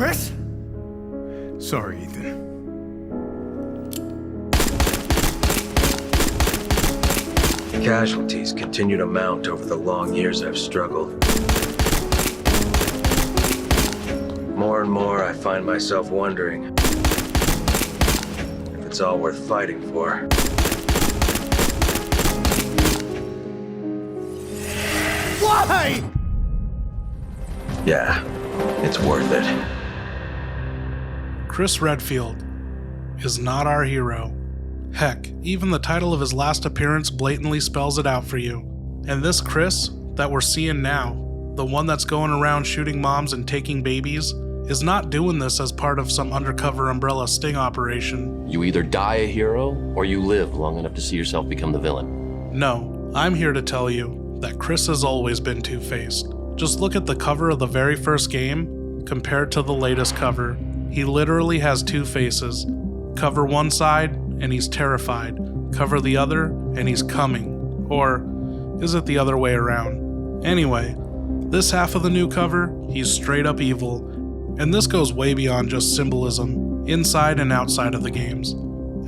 Chris? Sorry, Ethan. Casualties continue to mount over the long years I've struggled. More and more, I find myself wondering if it's all worth fighting for. Why? Yeah, it's worth it. Chris Redfield is not our hero. Heck, even the title of his last appearance blatantly spells it out for you. And this Chris that we're seeing now, the one that's going around shooting moms and taking babies, is not doing this as part of some undercover Umbrella sting operation. You either die a hero, or you live long enough to see yourself become the villain. No, I'm here to tell you that Chris has always been two-faced. Just look at the cover of the very first game compared to the latest cover. He literally has two faces. Cover one side, and he's terrified. Cover the other, and he's coming. Or is it the other way around? Anyway, this half of the new cover, he's straight up evil. And this goes way beyond just symbolism, inside and outside of the games.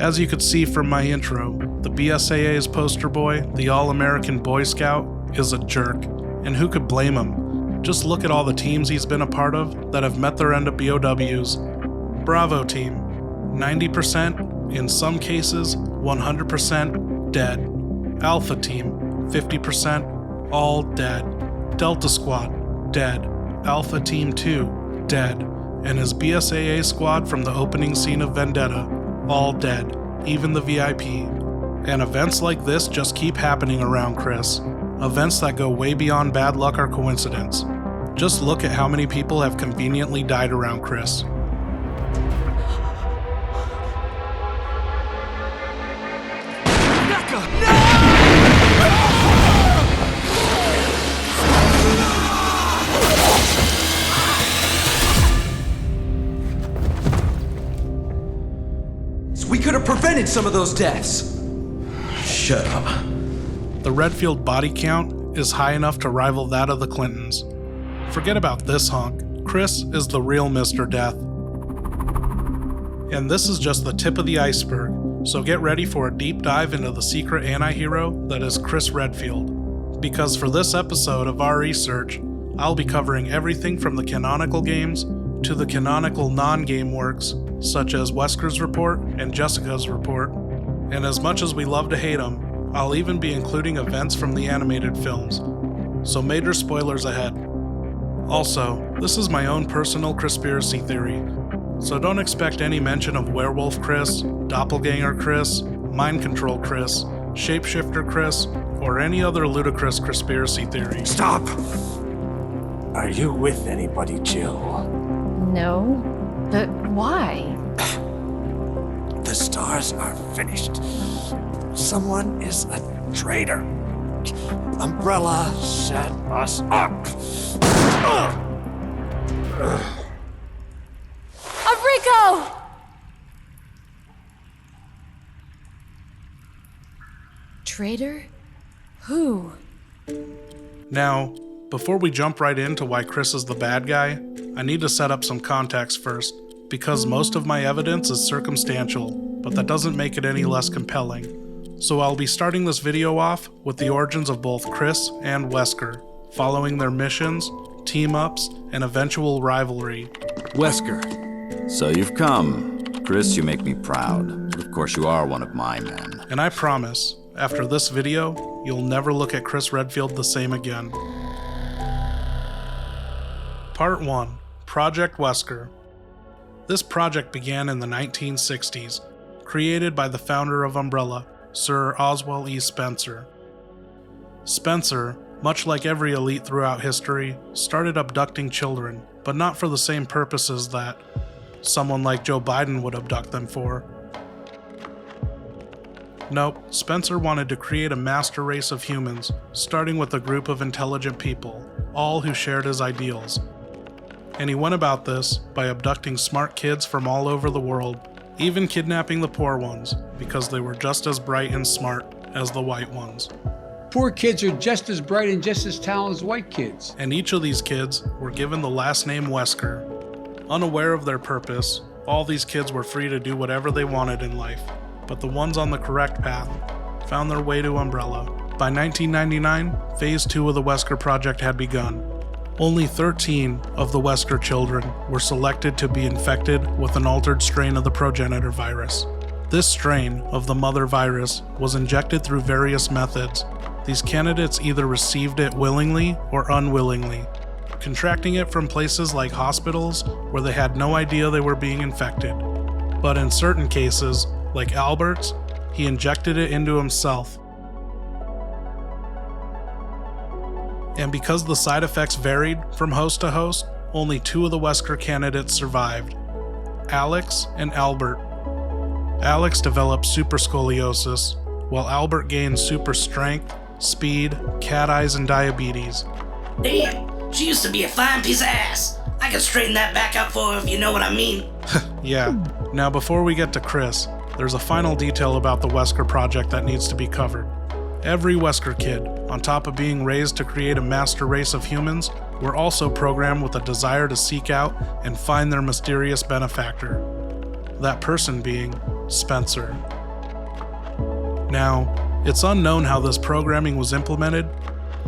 As you could see from my intro, the BSAA's poster boy, the All-American Boy Scout, is a jerk. And who could blame him? Just look at all the teams he's been a part of that have met their end of BOWs. Bravo team, 90%, in some cases, 100% dead. Alpha team, 50%, all dead. Delta squad, dead. Alpha team 2, dead. And his BSAA squad from the opening scene of Vendetta, all dead, even the VIP. And events like this just keep happening around Chris. Events that go way beyond bad luck or coincidence. Just look at how many people have conveniently died around Chris. We could have prevented some of those deaths. Shut up. The Redfield body count is high enough to rival that of the Clintons. Forget about this hunk. Chris is the real Mr. Death. And this is just the tip of the iceberg, so get ready for a deep dive into the secret anti-hero that is Chris Redfield. Because for this episode of our research, I'll be covering everything from the canonical games to the canonical non-game works, such as Wesker's report and Jessica's report. And as much as we love to hate them, I'll even be including events from the animated films, so major spoilers ahead. Also, this is my own personal conspiracy theory, so don't expect any mention of Werewolf Chris, Doppelganger Chris, Mind Control Chris, Shapeshifter Chris, or any other ludicrous conspiracy theory. Stop! Are you with anybody, Jill? No, but why? The stars are finished. Someone is a traitor. Umbrella set us up. Rico! Traitor? Who? Now, before we jump right into why Chris is the bad guy, I need to set up some context first, because most of my evidence is circumstantial, but that doesn't make it any less compelling. So I'll be starting this video off with the origins of both Chris and Wesker, following their missions, team-ups, and eventual rivalry. Wesker, so you've come. Chris, you make me proud. Of course, you are one of my men. And I promise, after this video, you'll never look at Chris Redfield the same again. Part 1. Project Wesker. This project began in the 1960s, created by the founder of Umbrella, Sir Oswell E. Spencer. Spencer, much like every elite throughout history, started abducting children, but not for the same purposes that someone like Joe Biden would abduct them for. Nope, Spencer wanted to create a master race of humans, starting with a group of intelligent people, all who shared his ideals. And he went about this by abducting smart kids from all over the world, even kidnapping the poor ones, because they were just as bright and smart as the white ones. Poor kids are just as bright and just as talented as white kids. And each of these kids were given the last name Wesker. Unaware of their purpose, all these kids were free to do whatever they wanted in life, but the ones on the correct path found their way to Umbrella. By 1999, Phase 2 of the Wesker project had begun. Only 13 of the Wesker children were selected to be infected with an altered strain of the progenitor virus. This strain of the mother virus was injected through various methods. These candidates either received it willingly or unwillingly, contracting it from places like hospitals where they had no idea they were being infected. But in certain cases, like Albert's, he injected it into himself. And because the side effects varied from host to host, only 2 of the Wesker candidates survived, Alex and Albert. Alex developed super scoliosis, while Albert gained super strength, speed, cat eyes, and diabetes. Damn, she used to be a fine piece of ass. I can straighten that back out for her if you know what I mean. Yeah. Now before we get to Chris, there's a final detail about the Wesker project that needs to be covered. Every Wesker kid, on top of being raised to create a master race of humans, were also programmed with a desire to seek out and find their mysterious benefactor. That person being Spencer. Now, it's unknown how this programming was implemented.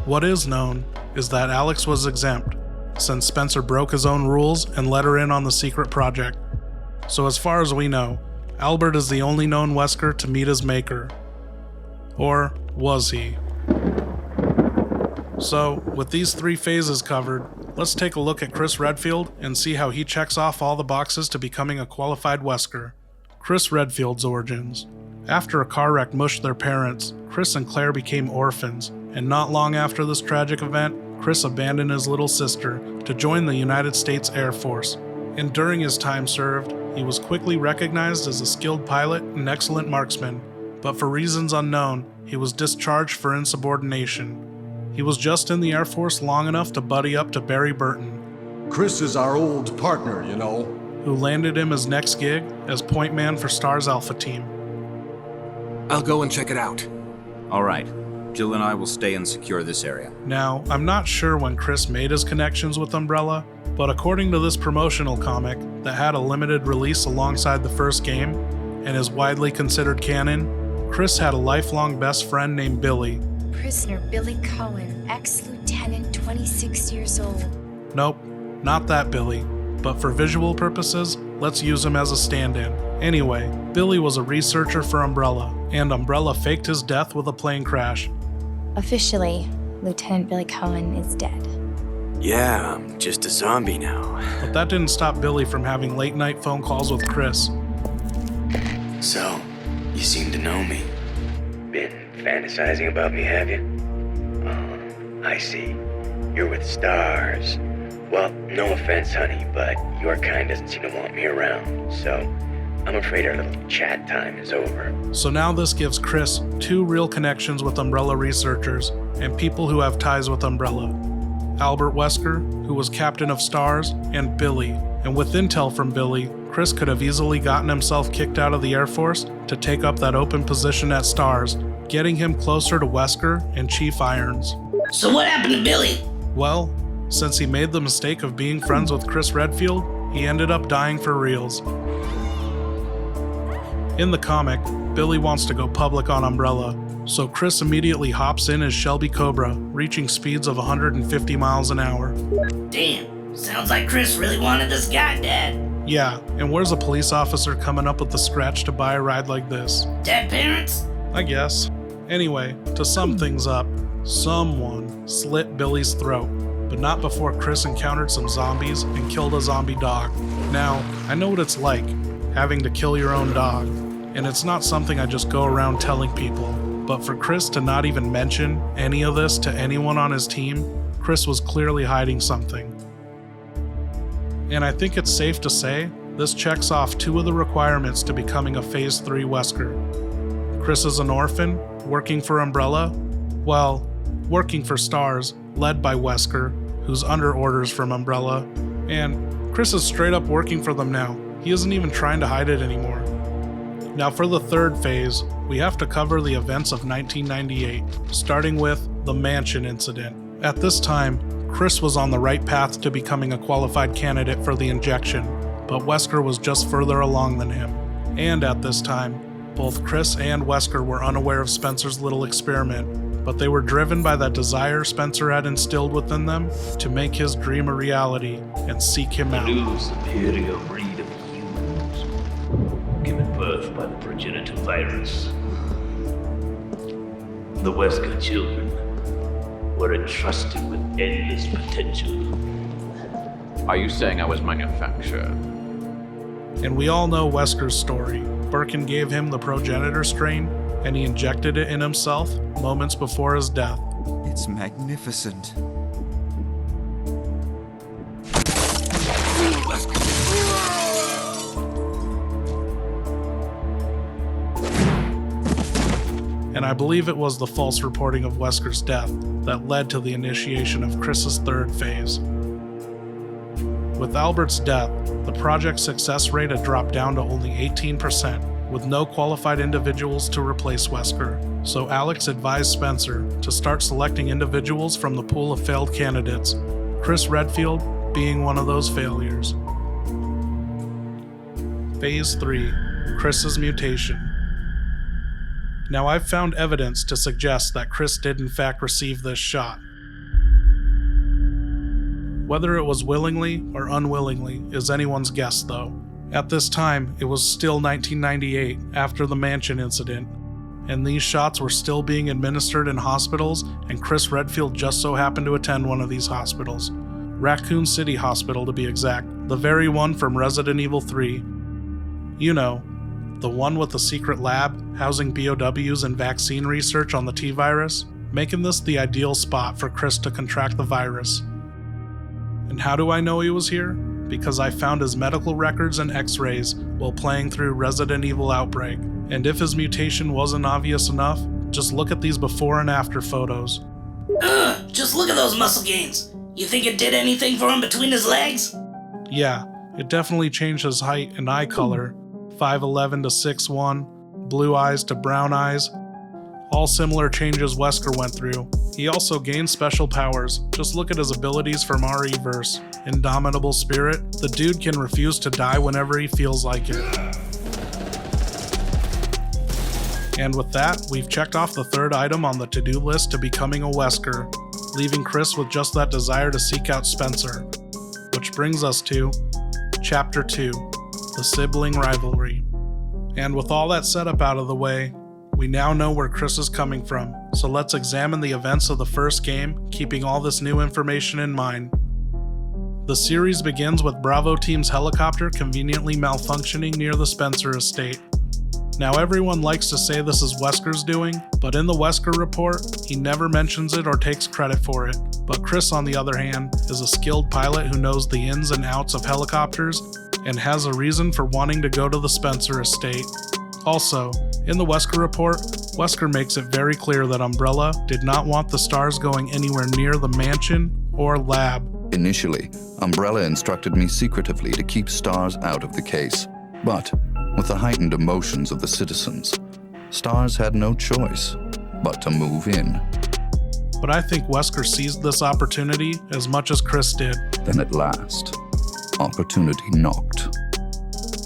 What is known is that Alex was exempt, since Spencer broke his own rules and let her in on the secret project. So as far as we know, Albert is the only known Wesker to meet his maker. Or was he? So, with these 3 phases covered, let's take a look at Chris Redfield and see how he checks off all the boxes to becoming a qualified Wesker. Chris Redfield's origins. After a car wreck mushed their parents, Chris and Claire became orphans, and not long after this tragic event, Chris abandoned his little sister to join the United States Air Force. And during his time served, he was quickly recognized as a skilled pilot and excellent marksman, but for reasons unknown, he was discharged for insubordination. He was just in the Air Force long enough to buddy up to Barry Burton, Chris is our old partner, you know, who landed him his next gig as point man for STAR's Alpha team. I'll go and check it out. All right. Jill and I will stay and secure this area. Now, I'm not sure when Chris made his connections with Umbrella, but according to this promotional comic that had a limited release alongside the first game and is widely considered canon, Chris had a lifelong best friend named Billy. Prisoner Billy Cohen, ex-lieutenant, 26 years old. Nope, not that Billy, but for visual purposes, let's use him as a stand-in. Anyway, Billy was a researcher for Umbrella, and Umbrella faked his death with a plane crash. Officially, Lieutenant Billy Cohen is dead. Yeah, I'm just a zombie now. But that didn't stop Billy from having late-night phone calls with Chris. So, you seem to know me. Been fantasizing about me, have you? Oh, I see. You're with stars. Well, no offense, honey, but your kind doesn't seem to want me around, so I'm afraid our little chat time is over. So now this gives Chris 2 real connections with Umbrella researchers and people who have ties with Umbrella. Albert Wesker, who was captain of STARS, and Billy. And with intel from Billy, Chris could have easily gotten himself kicked out of the Air Force to take up that open position at STARS, getting him closer to Wesker and Chief Irons. So what happened to Billy? Well, since he made the mistake of being friends with Chris Redfield, he ended up dying for reals. In the comic, Billy wants to go public on Umbrella, so Chris immediately hops in as Shelby Cobra, reaching speeds of 150 miles an hour. Damn, sounds like Chris really wanted this guy dead. Yeah, and where's a police officer coming up with the scratch to buy a ride like this? Dead parents? I guess. Anyway, to sum things up, someone slit Billy's throat, but not before Chris encountered some zombies and killed a zombie dog. Now, I know what it's like, having to kill your own dog, and it's not something I just go around telling people, but for Chris to not even mention any of this to anyone on his team, Chris was clearly hiding something. And I think it's safe to say, this checks off 2 of the requirements to becoming a Phase 3 Wesker. Chris is an orphan, working for Umbrella, well, working for STARS, led by Wesker, who's under orders from Umbrella, and Chris is straight up working for them now. He isn't even trying to hide it anymore. Now for the 3rd phase, we have to cover the events of 1998, starting with the Mansion incident. At this time, Chris was on the right path to becoming a qualified candidate for the injection, but Wesker was just further along than him. And at this time, both Chris and Wesker were unaware of Spencer's little experiment, but they were driven by that desire Spencer had instilled within them to make his dream a reality and seek him out. A new superior breed of humans, given birth by the progenitor virus. The Wesker children were entrusted with endless potential. Are you saying I was manufactured? And we all know Wesker's story. Birkin gave him the progenitor strain, and he injected it in himself moments before his death. It's magnificent. And I believe it was the false reporting of Wesker's death that led to the initiation of Chris's third phase. With Albert's death, the project's success rate had dropped down to only 18%, with no qualified individuals to replace Wesker, so Alex advised Spencer to start selecting individuals from the pool of failed candidates, Chris Redfield being one of those failures. Phase 3, Chris's Mutation. Now I've found evidence to suggest that Chris did in fact receive this shot. Whether it was willingly or unwillingly is anyone's guess though. At this time, it was still 1998 after the Mansion incident, and these shots were still being administered in hospitals, and Chris Redfield just so happened to attend one of these hospitals. Raccoon City Hospital to be exact, the very one from Resident Evil 3. You know, the one with the secret lab housing BOWs and vaccine research on the T-virus, making this the ideal spot for Chris to contract the virus. And how do I know he was here? Because I found his medical records and x-rays while playing through Resident Evil Outbreak. And if his mutation wasn't obvious enough, just look at these before and after photos. Just look at those muscle gains. You think it did anything for him between his legs? Yeah, it definitely changed his height and eye color. 5'11" to 6'1", blue eyes to brown eyes. All similar changes Wesker went through. He also gained special powers. Just look at his abilities from RE-verse. Indomitable spirit. The dude can refuse to die whenever he feels like it. And with that, we've checked off the third item on the to-do list to becoming a Wesker, leaving Chris with just that desire to seek out Spencer. Which brings us to Chapter 2, the Sibling Rivalry. And with all that setup out of the way, we now know where Chris is coming from, so let's examine the events of the first game, keeping all this new information in mind. The series begins with Bravo Team's helicopter conveniently malfunctioning near the Spencer estate. Now everyone likes to say this is Wesker's doing, but in the Wesker report, he never mentions it or takes credit for it. But Chris, on the other hand, is a skilled pilot who knows the ins and outs of helicopters and has a reason for wanting to go to the Spencer estate. Also, in the Wesker report, Wesker makes it very clear that Umbrella did not want the stars going anywhere near the mansion or lab. Initially, Umbrella instructed me secretively to keep stars out of the case. But, with the heightened emotions of the citizens, stars had no choice but to move in. But I think Wesker seized this opportunity as much as Chris did. Then at last, opportunity knocked.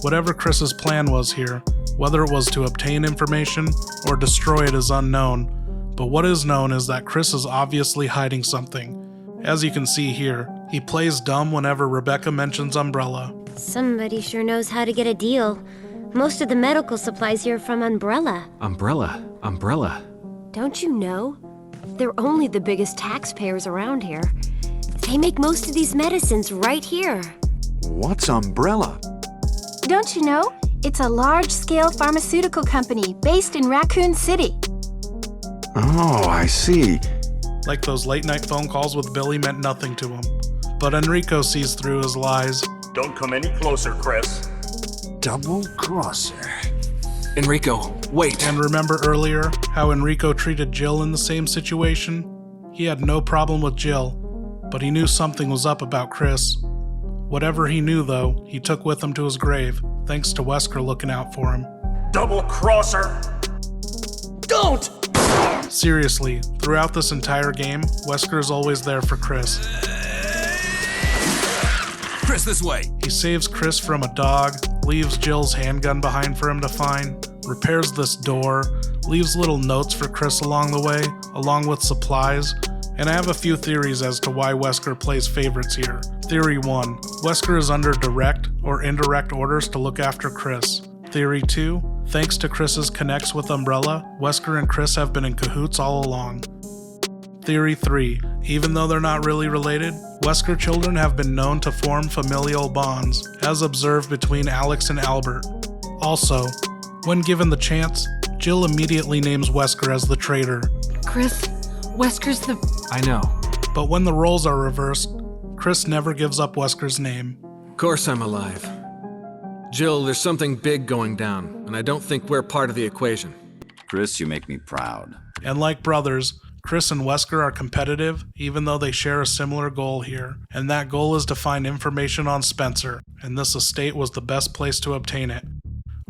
Whatever Chris's plan was here, whether it was to obtain information or destroy it is unknown, but what is known is that Chris is obviously hiding something. As you can see here, he plays dumb whenever Rebecca mentions Umbrella. Somebody sure knows how to get a deal. Most of the medical supplies here are from Umbrella. Umbrella. Don't you know? They're only the biggest taxpayers around here. They make most of these medicines right here. What's Umbrella? Don't you know? It's a large-scale pharmaceutical company based in Raccoon City. Oh, I see. Like those late-night phone calls with Billy meant nothing to him. But Enrico sees through his lies. Don't come any closer, Chris. Double crosser. Enrico, wait. And remember earlier how Enrico treated Jill in the same situation? He had no problem with Jill, but he knew something was up about Chris. Whatever he knew, though, he took with him to his grave, thanks to Wesker looking out for him. Double crosser! Don't! Seriously, throughout this entire game, Wesker is always there for Chris. Chris, this way! He saves Chris from a dog, leaves Jill's handgun behind for him to find, repairs this door, leaves little notes for Chris along the way, along with supplies, and I have a few theories as to why Wesker plays favorites here. Theory 1. Wesker is under direct or indirect orders to look after Chris. Theory 2. Thanks to Chris's connects with Umbrella, Wesker and Chris have been in cahoots all along. Theory 3. Even though they're not really related, Wesker children have been known to form familial bonds, as observed between Alex and Albert. Also, when given the chance, Jill immediately names Wesker as the traitor. Chris, Wesker's the... I know. But when the roles are reversed, Chris never gives up Wesker's name. Of course I'm alive. Jill, there's something big going down, and I don't think we're part of the equation. Chris, you make me proud. And like brothers, Chris and Wesker are competitive, even though they share a similar goal here, and that goal is to find information on Spencer, and this estate was the best place to obtain it.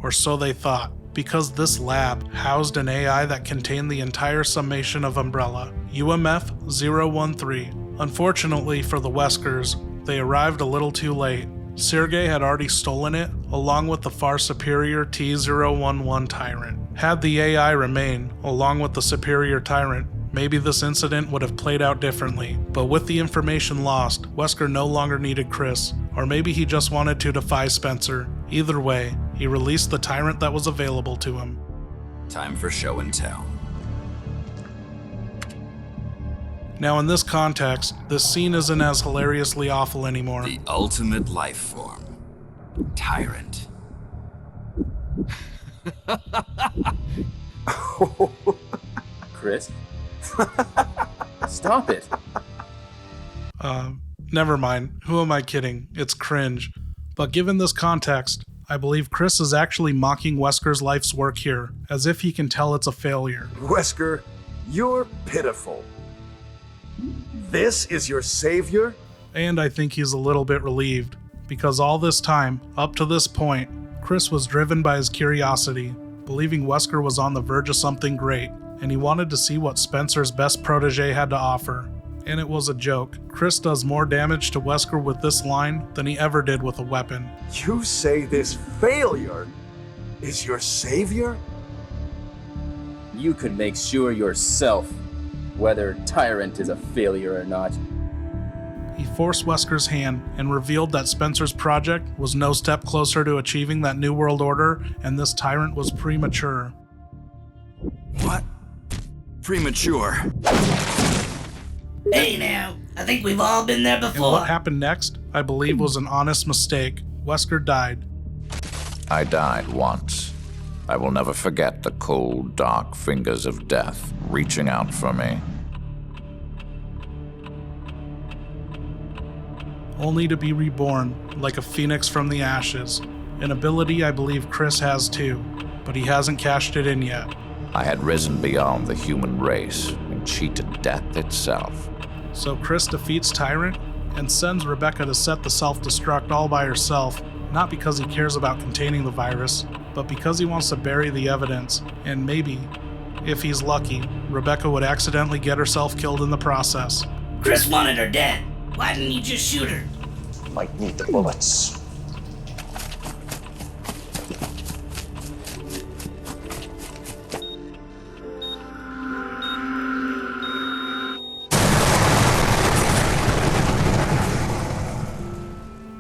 Or so they thought, because this lab housed an AI that contained the entire summation of Umbrella, UMF-013. Unfortunately for the Weskers, they arrived a little too late. Sergei had already stolen it, along with the far superior T-011 Tyrant. Had the AI remain, along with the superior Tyrant, maybe this incident would have played out differently. But with the information lost, Wesker no longer needed Chris, or maybe he just wanted to defy Spencer. Either way, he released the Tyrant that was available to him. Time for show and tell. Now in this context, this scene isn't as hilariously awful anymore. The ultimate life form. Tyrant. Chris? Stop it. Never mind. Who am I kidding? It's cringe. But given this context, I believe Chris is actually mocking Wesker's life's work here, as if he can tell it's a failure. Wesker, you're pitiful. This is your savior? And I think he's a little bit relieved, because all this time, up to this point, Chris was driven by his curiosity, believing Wesker was on the verge of something great, and he wanted to see what Spencer's best protege had to offer. And it was a joke. Chris does more damage to Wesker with this line than he ever did with a weapon. You say this failure is your savior? You could make sure yourself whether Tyrant is a failure or not. He forced Wesker's hand and revealed that Spencer's project was no step closer to achieving that New World Order, and this Tyrant was premature. What? Premature? Hey now, I think we've all been there before. And what happened next, I believe, was an honest mistake. Wesker died. I died once. I will never forget the cold, dark fingers of death reaching out for me. Only to be reborn, like a phoenix from the ashes. An ability I believe Chris has too, but he hasn't cashed it in yet. I had risen beyond the human race and cheated death itself. So Chris defeats Tyrant and sends Rebecca to set the self-destruct all by herself, not because he cares about containing the virus, but because he wants to bury the evidence, and maybe, if he's lucky, Rebecca would accidentally get herself killed in the process. Chris wanted her dead. Why didn't you just shoot her? Might need the bullets.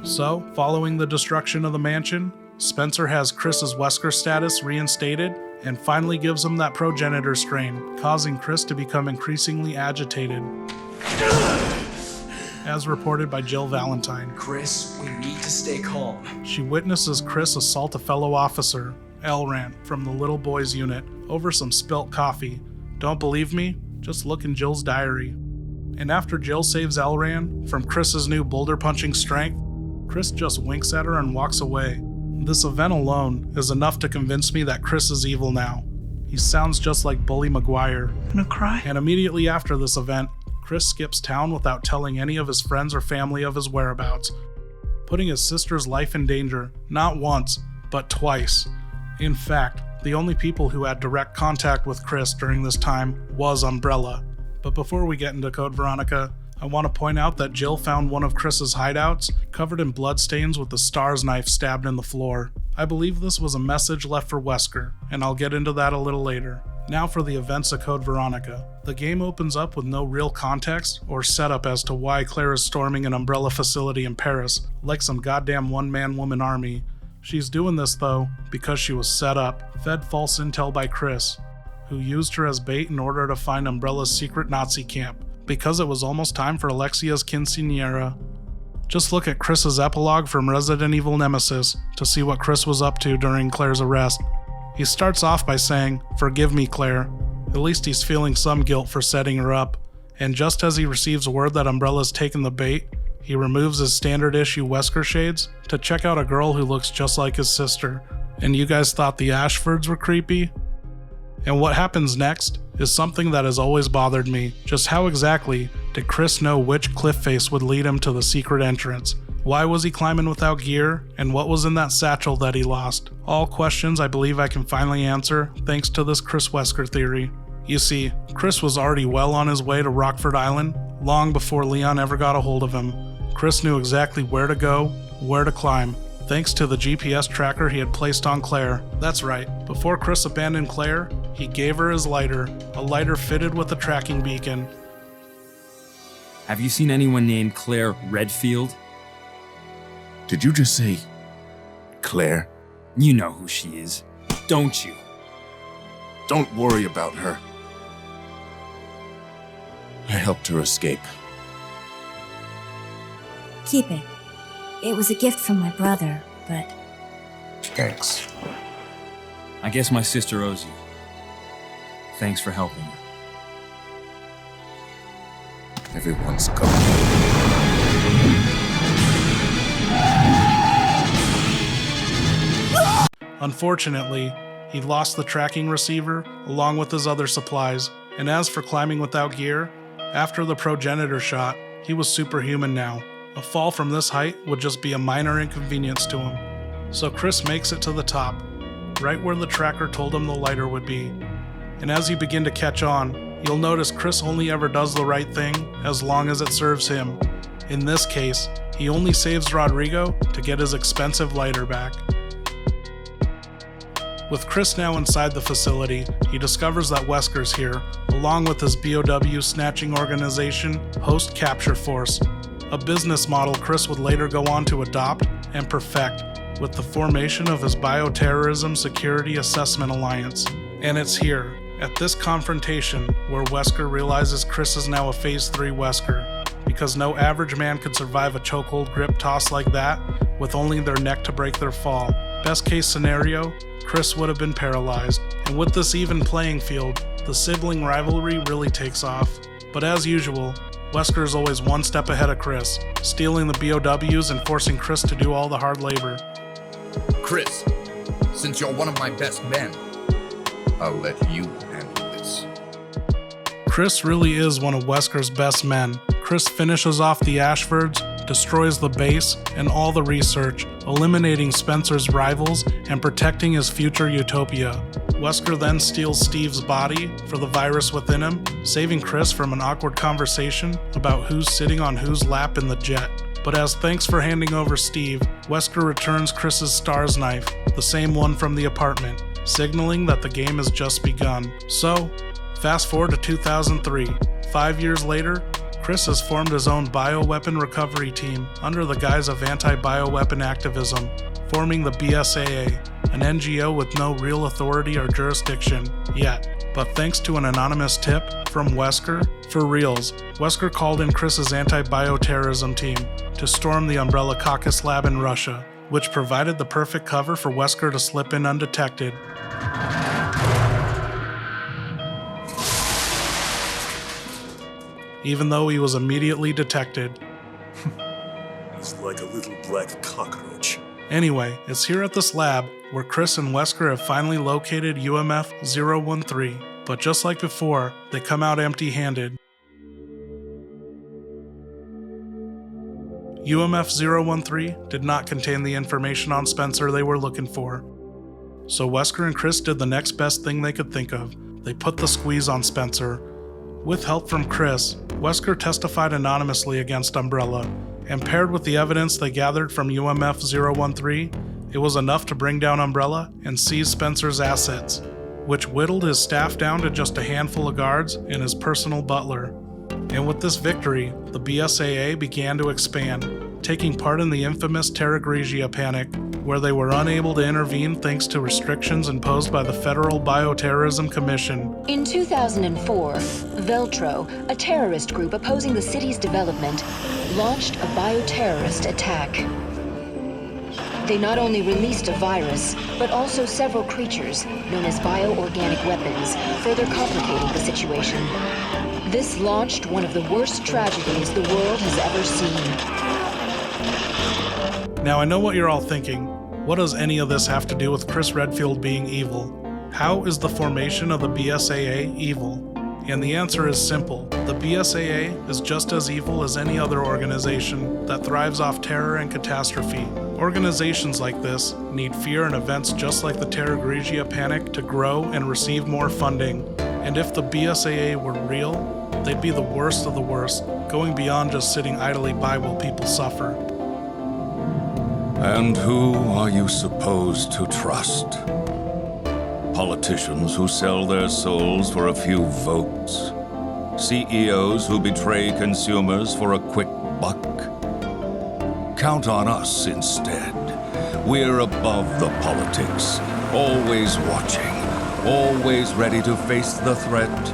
So, following the destruction of the mansion, Spencer has Chris's Wesker status reinstated and finally gives him that progenitor strain, causing Chris to become increasingly agitated. As reported by Jill Valentine. Chris, we need to stay calm. She witnesses Chris assault a fellow officer, Elrant, from the little boy's unit, over some spilt coffee. Don't believe me? Just look in Jill's diary. And after Jill saves Elrant from Chris's new boulder-punching strength, Chris just winks at her and walks away. This event alone is enough to convince me that Chris is evil now. He sounds just like Bully Maguire. Gonna cry? And immediately after this event, Chris skips town without telling any of his friends or family of his whereabouts, putting his sister's life in danger, not once, but twice. In fact, The only people who had direct contact with Chris during this time was Umbrella. But before we get into Code Veronica, I want to point out that Jill found one of Chris's hideouts covered in bloodstains with the STARS knife stabbed in the floor. I believe this was a message left for Wesker, and I'll get into that a little later. Now for the events of Code Veronica. The game opens up with no real context or setup as to why Claire is storming an Umbrella facility in Paris, like some goddamn one-man-woman army. She's doing this though because she was set up, fed false intel by Chris, who used her as bait in order to find Umbrella's secret Nazi camp, because it was almost time for Alexia's quinceañera. Just look at Chris's epilogue from Resident Evil Nemesis to see what Chris was up to during Claire's arrest. He starts off by saying, "Forgive me, Claire." At least he's feeling some guilt for setting her up, and just as he receives word that Umbrella's taken the bait, he removes his standard issue Wesker shades to check out a girl who looks just like his sister. And you guys thought the Ashfords were creepy? And what happens next is something that has always bothered me. Just how exactly did Chris know which cliff face would lead him to the secret entrance? Why was he climbing without gear? And what was in that satchel that he lost? All questions I believe I can finally answer thanks to this Chris Wesker theory. You see, Chris was already well on his way to Rockford Island long before Leon ever got a hold of him. Chris knew exactly where to go, where to climb, thanks to the GPS tracker he had placed on Claire. That's right, before Chris abandoned Claire, he gave her his lighter, a lighter fitted with a tracking beacon. Have you seen anyone named Claire Redfield? Did you just say Claire? You know who she is, don't you? Don't worry about her. I helped her escape. Keep it. It was a gift from my brother, but... Thanks. I guess my sister owes you. Thanks for helping her. Everyone's gone. Unfortunately, he lost the tracking receiver along with his other supplies, and as for climbing without gear, after the progenitor shot, he was superhuman now. A fall from this height would just be a minor inconvenience to him. So Chris makes it to the top, right where the tracker told him the lighter would be. And as you begin to catch on, you'll notice Chris only ever does the right thing as long as it serves him. In this case, he only saves Rodrigo to get his expensive lighter back. With Chris now inside the facility, he discovers that Wesker's here, along with his BOW snatching organization, Post Capture Force, a business model Chris would later go on to adopt and perfect with the formation of his Bioterrorism Security Assessment Alliance. And it's here, at this confrontation, where Wesker realizes Chris is now a Phase 3 Wesker, because no average man could survive a chokehold grip toss like that with only their neck to break their fall. Best case scenario, Chris would have been paralyzed. And with this even playing field, the sibling rivalry really takes off. But as usual, Wesker is always one step ahead of Chris, stealing the BOWs and forcing Chris to do all the hard labor. Chris, since you're one of my best men, I'll let you handle this. Chris really is one of Wesker's best men. Chris finishes off the Ashfords, destroys the base and all the research, eliminating Spencer's rivals and protecting his future utopia. Wesker then steals Steve's body for the virus within him, saving Chris from an awkward conversation about who's sitting on whose lap in the jet. But as thanks for handing over Steve, Wesker returns Chris's STARS knife, the same one from the apartment, signaling that the game has just begun. So, fast forward to 2003. 5 years later, Chris has formed his own bioweapon recovery team under the guise of anti-bioweapon activism, forming the BSAA, an NGO with no real authority or jurisdiction yet. But thanks to an anonymous tip from Wesker, for reals, Wesker called in Chris's anti-bioterrorism team to storm the Umbrella Caucus lab in Russia, which provided the perfect cover for Wesker to slip in undetected. Even though he was immediately detected. He's like a little black cockroach. Anyway, it's here at this lab where Chris and Wesker have finally located UMF-013, but just like before, they come out empty-handed. UMF-013 did not contain the information on Spencer they were looking for. So Wesker and Chris did the next best thing they could think of. They put the squeeze on Spencer. With help from Chris, Wesker testified anonymously against Umbrella, and paired with the evidence they gathered from UMF 013, it was enough to bring down Umbrella and seize Spencer's assets, which whittled his staff down to just a handful of guards and his personal butler. And with this victory, the BSAA began to expand, taking part in the infamous Terra Grigia panic, where they were unable to intervene thanks to restrictions imposed by the Federal Bioterrorism Commission. In 2004, Veltro, a terrorist group opposing the city's development, launched a bioterrorist attack. They not only released a virus, but also several creatures, known as bioorganic weapons, further complicating the situation. This launched one of the worst tragedies the world has ever seen. Now I know what you're all thinking. What does any of this have to do with Chris Redfield being evil? How is the formation of the BSAA evil? And the answer is simple. The BSAA is just as evil as any other organization that thrives off terror and catastrophe. Organizations like this need fear and events just like the Terra Grigia panic to grow and receive more funding. And if the BSAA were real, they'd be the worst of the worst, going beyond just sitting idly by while people suffer. And who are you supposed to trust? Politicians who sell their souls for a few votes? CEOs who betray consumers for a quick buck? Count on us instead. We're above the politics, always watching, always ready to face the threat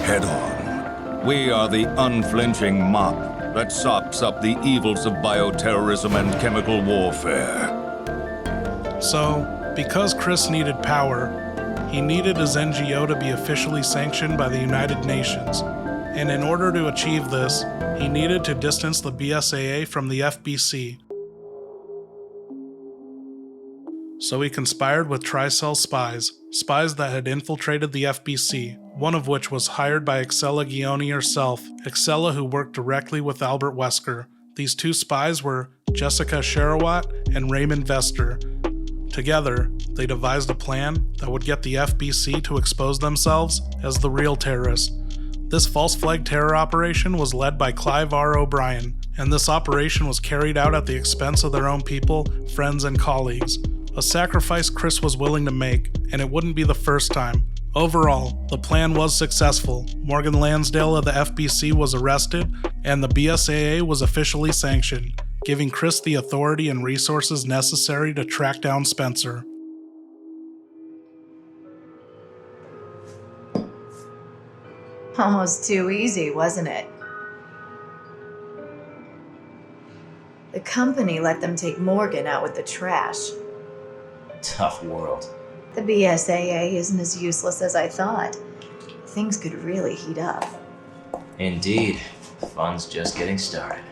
head on. We are the unflinching mop that sops up the evils of bioterrorism and chemical warfare. So, because Chris needed power, he needed his NGO to be officially sanctioned by the United Nations. And in order to achieve this, he needed to distance the BSAA from the FBC. So he conspired with Tricell spies that had infiltrated the FBC, one of which was hired by Excella Gioni herself, Excella who worked directly with Albert Wesker. These two spies were Jessica Sherawat and Raymond Vester. Together, they devised a plan that would get the FBC to expose themselves as the real terrorists. This false flag terror operation was led by Clive R. O'Brien, and this operation was carried out at the expense of their own people, friends, and colleagues. A sacrifice Chris was willing to make, and it wouldn't be the first time. Overall, the plan was successful. Morgan Lansdale of the FBC was arrested, and the BSAA was officially sanctioned, giving Chris the authority and resources necessary to track down Spencer. Almost too easy, wasn't it? The company let them take Morgan out with the trash. Tough world. The BSAA isn't as useless as I thought. Things could really heat up. Indeed. The fun's just getting started.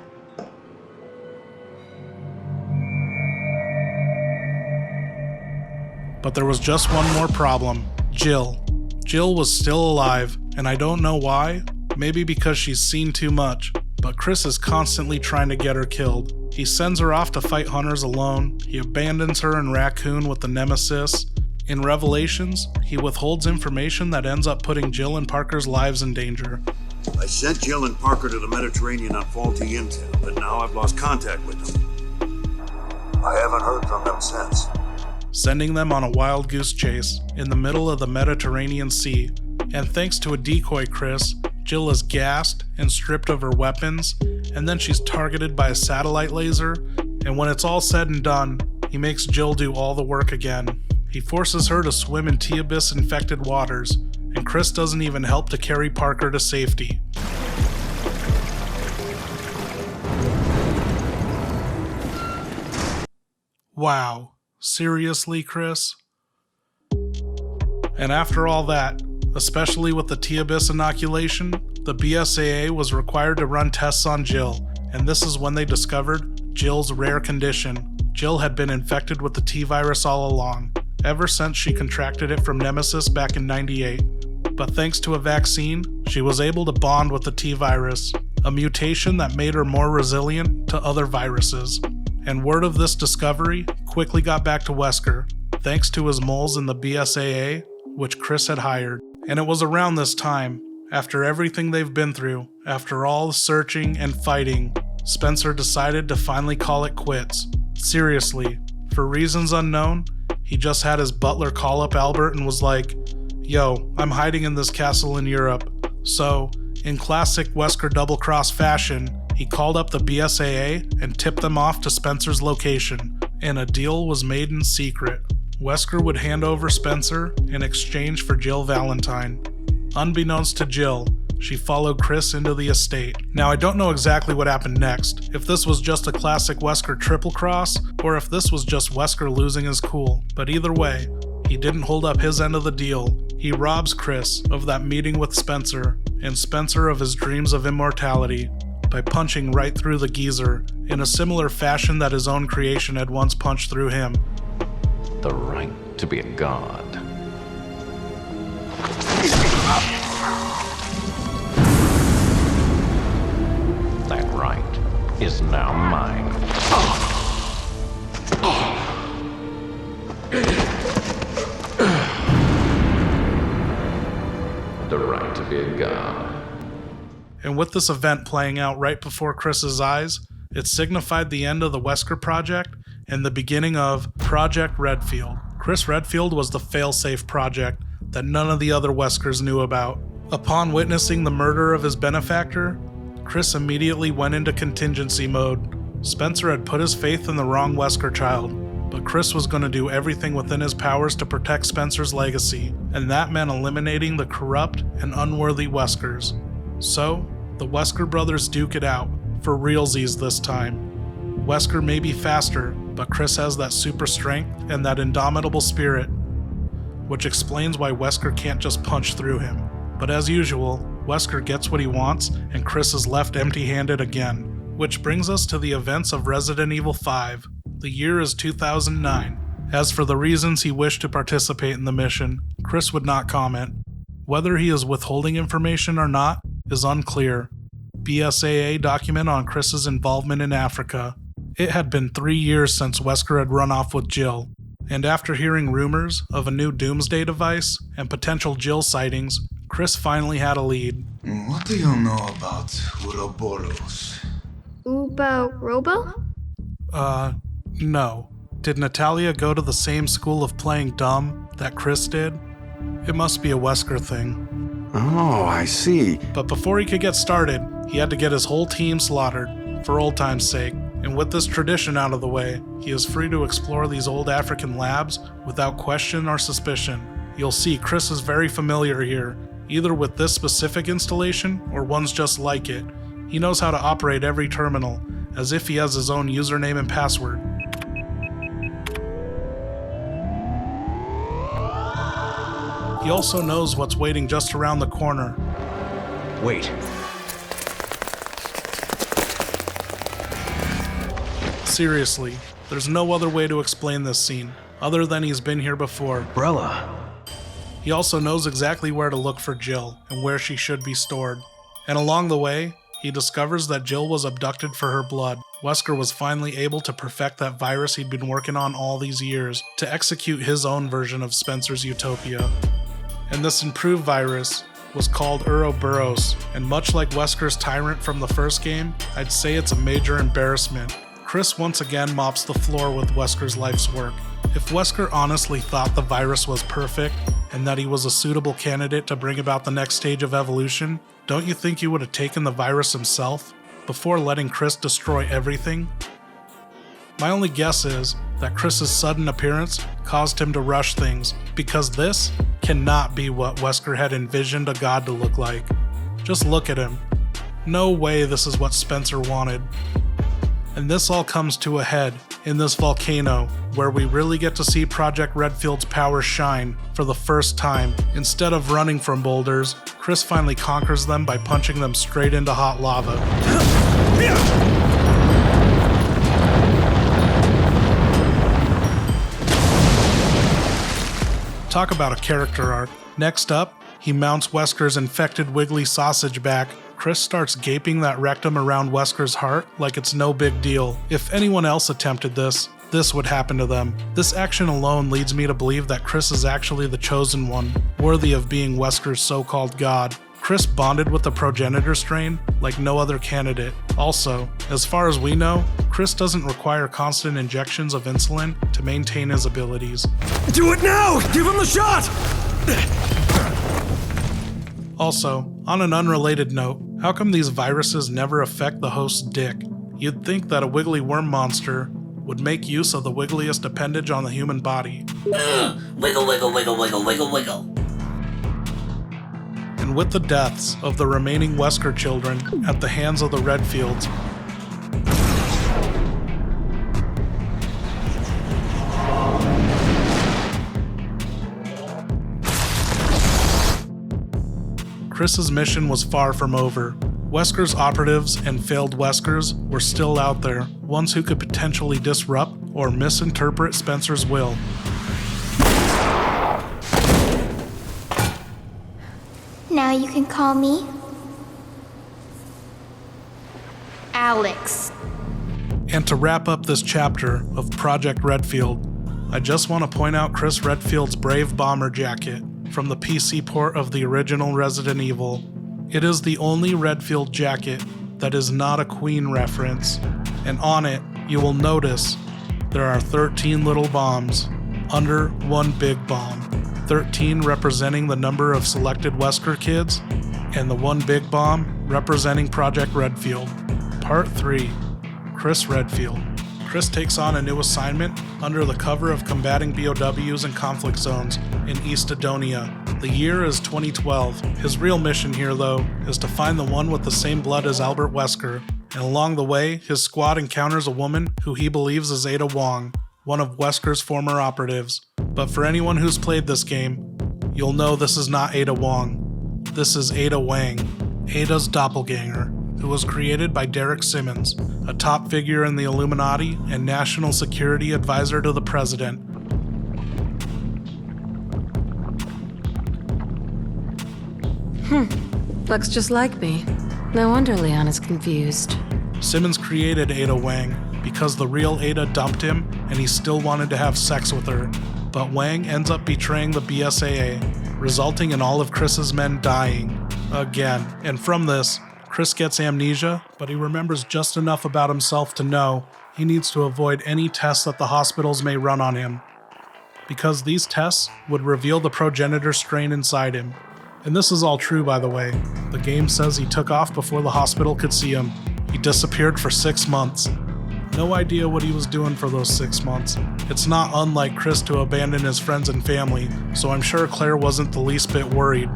But there was just one more problem. Jill. Jill was still alive, and I don't know why. Maybe because she's seen too much. But Chris is constantly trying to get her killed. He sends her off to fight hunters alone. He abandons her in Raccoon with the Nemesis. In Revelations, he withholds information that ends up putting Jill and Parker's lives in danger. I sent Jill and Parker to the Mediterranean on faulty intel, but now I've lost contact with them. I haven't heard from them since. Sending them on a wild goose chase in the middle of the Mediterranean Sea. And thanks to a decoy Chris, Jill is gassed and stripped of her weapons, and then she's targeted by a satellite laser, and when it's all said and done, he makes Jill do all the work again. He forces her to swim in T-Abyss-infected waters, and Chris doesn't even help to carry Parker to safety. Wow, seriously, Chris? And after all that, especially with the T-Abyss inoculation, the BSAA was required to run tests on Jill, and this is when they discovered Jill's rare condition. Jill had been infected with the T-virus all along, ever since she contracted it from Nemesis back in '98. But thanks to a vaccine, she was able to bond with the T-virus, a mutation that made her more resilient to other viruses. And word of this discovery quickly got back to Wesker, thanks to his moles in the BSAA, which Chris had hired. And it was around this time, after everything they've been through, after all the searching and fighting, Spencer decided to finally call it quits. Seriously, for reasons unknown, he just had his butler call up Albert and was like, "Yo, I'm hiding in this castle in Europe." So, in classic Wesker double-cross fashion, he called up the BSAA and tipped them off to Spencer's location, and a deal was made in secret. Wesker would hand over Spencer in exchange for Jill Valentine. Unbeknownst to Jill, she followed Chris into the estate. Now, I don't know exactly what happened next, if this was just a classic Wesker triple cross, or if this was just Wesker losing his cool, but either way, he didn't hold up his end of the deal. He robs Chris of that meeting with Spencer, and Spencer of his dreams of immortality, by punching right through the geezer, in a similar fashion that his own creation had once punched through him. The right to be a god. That right is now mine. The right to be a god. And with this event playing out right before Chris's eyes, it signified the end of the Wesker project and the beginning of Project Redfield. Chris Redfield was the failsafe project that none of the other Weskers knew about. Upon witnessing the murder of his benefactor, Chris immediately went into contingency mode. Spencer had put his faith in the wrong Wesker child, but Chris was going to do everything within his powers to protect Spencer's legacy, and that meant eliminating the corrupt and unworthy Weskers. So, the Wesker brothers duke it out, for realsies this time. Wesker may be faster, but Chris has that super strength and that indomitable spirit, which explains why Wesker can't just punch through him. But as usual, Wesker gets what he wants, and Chris is left empty-handed again. Which brings us to the events of Resident Evil 5. The year is 2009. As for the reasons he wished to participate in the mission, Chris would not comment. Whether he is withholding information or not is unclear. BSAA document on Chris's involvement in Africa. It had been 3 years since Wesker had run off with Jill, and after hearing rumors of a new doomsday device and potential Jill sightings, Chris finally had a lead. What do you know about Ouroboros? Robo? No. Did Natalia go to the same school of playing dumb that Chris did? It must be a Wesker thing. Oh, I see. But before he could get started, he had to get his whole team slaughtered, for old time's sake. And with this tradition out of the way, he is free to explore these old African labs without question or suspicion. You'll see Chris is very familiar here, either with this specific installation or ones just like it. He knows how to operate every terminal, as if he has his own username and password. He also knows what's waiting just around the corner. Wait. Seriously, there's no other way to explain this scene, other than he's been here before. Umbrella. He also knows exactly where to look for Jill and where she should be stored. And along the way, he discovers that Jill was abducted for her blood. Wesker was finally able to perfect that virus he'd been working on all these years to execute his own version of Spencer's Utopia. And this improved virus was called Ouroboros, and much like Wesker's Tyrant from the first game, I'd say it's a major embarrassment. Chris once again mops the floor with Wesker's life's work. If Wesker honestly thought the virus was perfect, and that he was a suitable candidate to bring about the next stage of evolution, don't you think he would have taken the virus himself, before letting Chris destroy everything? My only guess is that Chris's sudden appearance caused him to rush things, because this cannot be what Wesker had envisioned a god to look like. Just look at him. No way this is what Spencer wanted. And this all comes to a head in this volcano, where we really get to see Project Redfield's powers shine for the first time. Instead of running from boulders, Chris finally conquers them by punching them straight into hot lava. Talk about a character arc. Next up, he mounts Wesker's infected wiggly sausage back. Chris starts gaping that rectum around Wesker's heart like it's no big deal. If anyone else attempted this, this would happen to them. This action alone leads me to believe that Chris is actually the chosen one, worthy of being Wesker's so-called god. Chris bonded with the progenitor strain like no other candidate. Also, as far as we know, Chris doesn't require constant injections of insulin to maintain his abilities. Do it now! Give him the shot! Also, on an unrelated note, how come these viruses never affect the host's dick? You'd think that a wiggly worm monster would make use of the wiggliest appendage on the human body. Wiggle, wiggle, wiggle, wiggle, wiggle, wiggle. And with the deaths of the remaining Wesker children at the hands of the Redfields, Chris's mission was far from over. Wesker's operatives and failed Weskers were still out there, ones who could potentially disrupt or misinterpret Spencer's will. Now you can call me Alex. And to wrap up this chapter of Project Redfield, I just want to point out Chris Redfield's brave bomber jacket from the PC port of the original Resident Evil. It is the only Redfield jacket that is not a Queen reference, and on it you will notice there are 13 little bombs under one big bomb. 13 representing the number of selected Wesker kids, and the one big bomb representing Project Redfield. Part 3, Chris Redfield. Chris takes on a new assignment under the cover of combating BOWs in conflict zones in East Adonia. The year is 2012. His real mission here, though, is to find the one with the same blood as Albert Wesker, and along the way, his squad encounters a woman who he believes is Ada Wong, one of Wesker's former operatives. But for anyone who's played this game, you'll know this is not Ada Wong. This is Ada Wang, Ada's doppelganger, who was created by Derek Simmons, a top figure in the Illuminati and national security advisor to the president. Looks just like me. No wonder Leon is confused. Simmons created Ada Wang because the real Ada dumped him and he still wanted to have sex with her. But Wang ends up betraying the BSAA, resulting in all of Chris's men dying. Again. And from this, Chris gets amnesia, but he remembers just enough about himself to know he needs to avoid any tests that the hospitals may run on him, because these tests would reveal the progenitor strain inside him. And this is all true, by the way. The game says he took off before the hospital could see him. He disappeared for 6 months. No idea what he was doing for those 6 months. It's not unlike Chris to abandon his friends and family, so I'm sure Claire wasn't the least bit worried.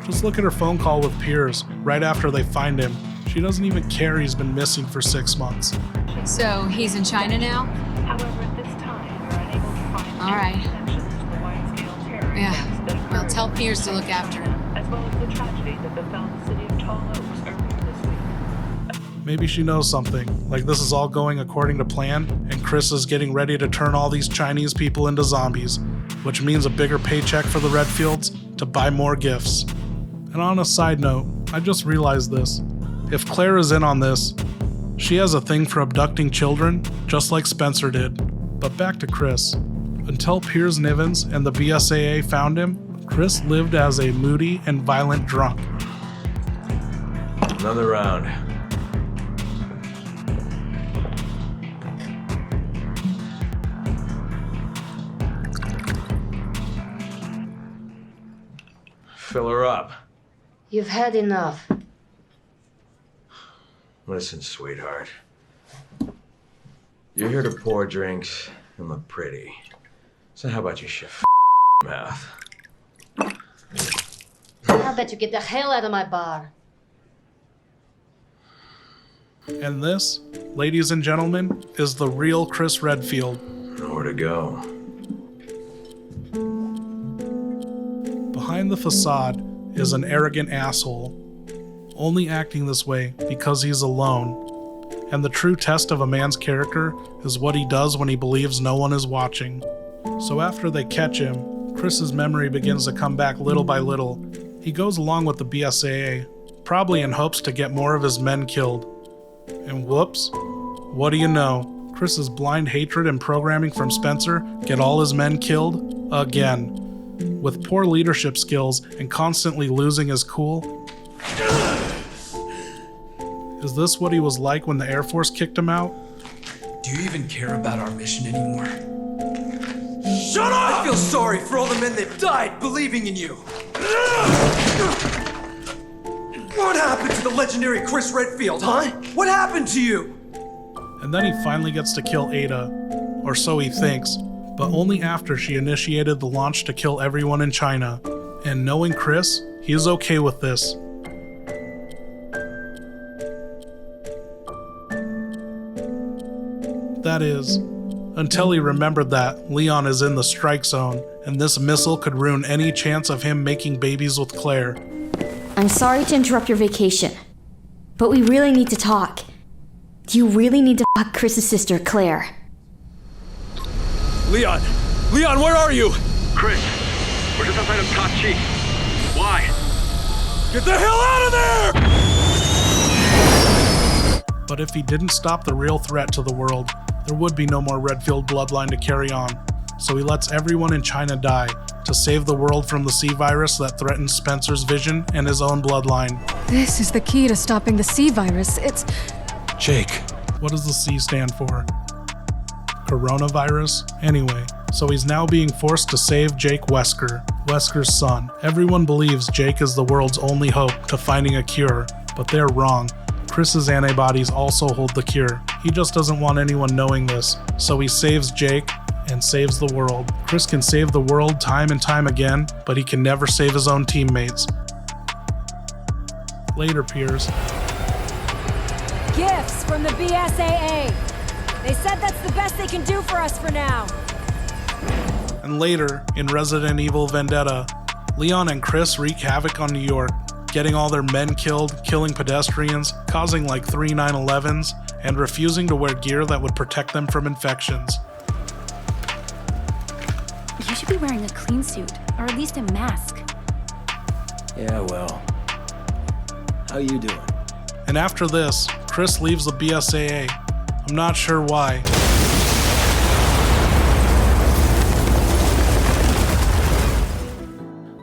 Just look at her phone call with Piers right after they find him. She doesn't even care he's been missing for 6 months. So he's in China now? However, at this time, we're unable to find all right. connections to the wide-scale terror Yeah. Well, tell Piers to look after him. as well as the tragedy that befell the city of Tall Oaks earlier this week. Maybe she knows something, like this is all going according to plan, and Chris is getting ready to turn all these Chinese people into zombies, which means a bigger paycheck for the Redfields to buy more gifts. And on a side note, I just realized this. If Claire is in on this, she has a thing for abducting children, just like Spencer did. But back to Chris. Until Piers Nivens and the BSAA found him, Chris lived as a moody and violent drunk. Another round. Fill her up. You've had enough. Listen, sweetheart. You're here to pour drinks and look pretty. So how about you shut your mouth? How about you get the hell out of my bar? And this, ladies and gentlemen, is the real Chris Redfield. Nowhere to go. Behind the facade is an arrogant asshole, only acting this way because he's alone. And the true test of a man's character is what he does when he believes no one is watching. So after they catch him, Chris's memory begins to come back little by little. He goes along with the BSAA, probably in hopes to get more of his men killed. And whoops, what do you know? Chris's blind hatred and programming from Spencer get all his men killed again. With poor leadership skills and constantly losing his cool. Is this what he was like when the Air Force kicked him out? Do you even care about our mission anymore? Shut up! I feel sorry for all the men that died believing in you. What happened to the legendary Chris Redfield, huh? What happened to you? And then he finally gets to kill Ada, or so he thinks, but only after she initiated the launch to kill everyone in China. And knowing Chris, he is okay with this. That is, until he remembered that Leon is in the strike zone, and this missile could ruin any chance of him making babies with Claire. I'm sorry to interrupt your vacation, but we really need to talk. Do you really need to fuck Chris's sister, Claire? Leon! Leon, where are you? Chris, we're just outside of Tachi. Why? Get the hell out of there! But if he didn't stop the real threat to the world, there would be no more Redfield bloodline to carry on. So he lets everyone in China die to save the world from the C virus that threatens Spencer's vision and his own bloodline. This is the key to stopping the C virus. It's... Jake. What does the C stand for? Coronavirus? Anyway, so he's now being forced to save Jake Wesker, Wesker's son. Everyone believes Jake is the world's only hope to finding a cure, but they're wrong. Chris's antibodies also hold the cure. He just doesn't want anyone knowing this, so he saves Jake and saves the world. Chris can save the world time and time again, but he can never save his own teammates. Later, peers. Gifts from the BSAA. They said that's the best they can do for us for now. And later, in Resident Evil Vendetta, Leon and Chris wreak havoc on New York, getting all their men killed, killing pedestrians, causing like 3 9/11s, and refusing to wear gear that would protect them from infections. You should be wearing a clean suit, or at least a mask. Yeah, well. How you doing? And after this, Chris leaves the BSAA. I'm not sure why.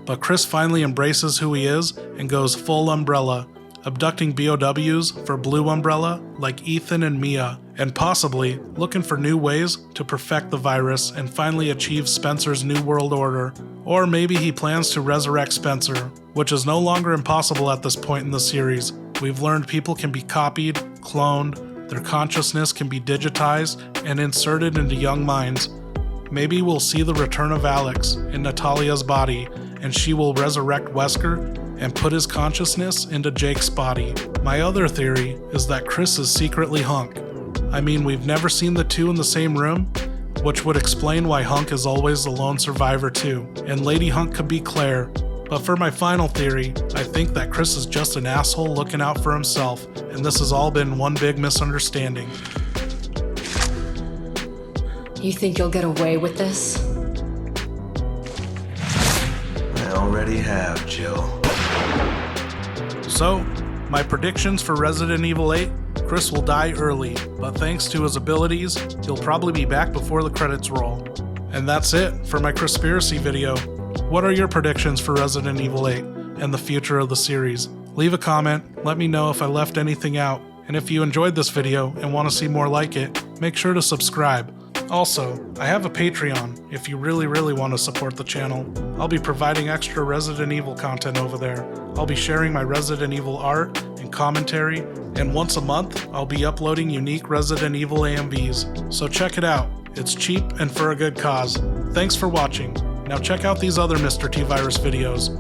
But Chris finally embraces who he is and goes full Umbrella, abducting BOWs for Blue Umbrella like Ethan and Mia, and possibly looking for new ways to perfect the virus and finally achieve Spencer's New World Order. Or maybe he plans to resurrect Spencer, which is no longer impossible at this point in the series. We've learned people can be copied, cloned, their consciousness can be digitized and inserted into young minds. Maybe we'll see the return of Alex in Natalia's body, and she will resurrect Wesker and put his consciousness into Jake's body. My other theory is that Chris is secretly Hunk. I mean, we've never seen the two in the same room, which would explain why Hunk is always the lone survivor too, and Lady Hunk could be Claire. But for my final theory, I think that Chris is just an asshole looking out for himself, and this has all been one big misunderstanding. You think you'll get away with this? I already have, Jill. So, my predictions for Resident Evil 8, Chris will die early, but thanks to his abilities, he'll probably be back before the credits roll. And that's it for my Crispiracy video. What are your predictions for Resident Evil 8 and the future of the series? Leave a comment, let me know if I left anything out, and if you enjoyed this video and want to see more like it, make sure to subscribe. Also, I have a Patreon if you really want to support the channel. I'll be providing extra Resident Evil content over there. I'll be sharing my Resident Evil art and commentary, and once a month, I'll be uploading unique Resident Evil AMVs. So check it out. It's cheap and for a good cause. Thanks for watching. Now check out these other Mr. T-Virus videos.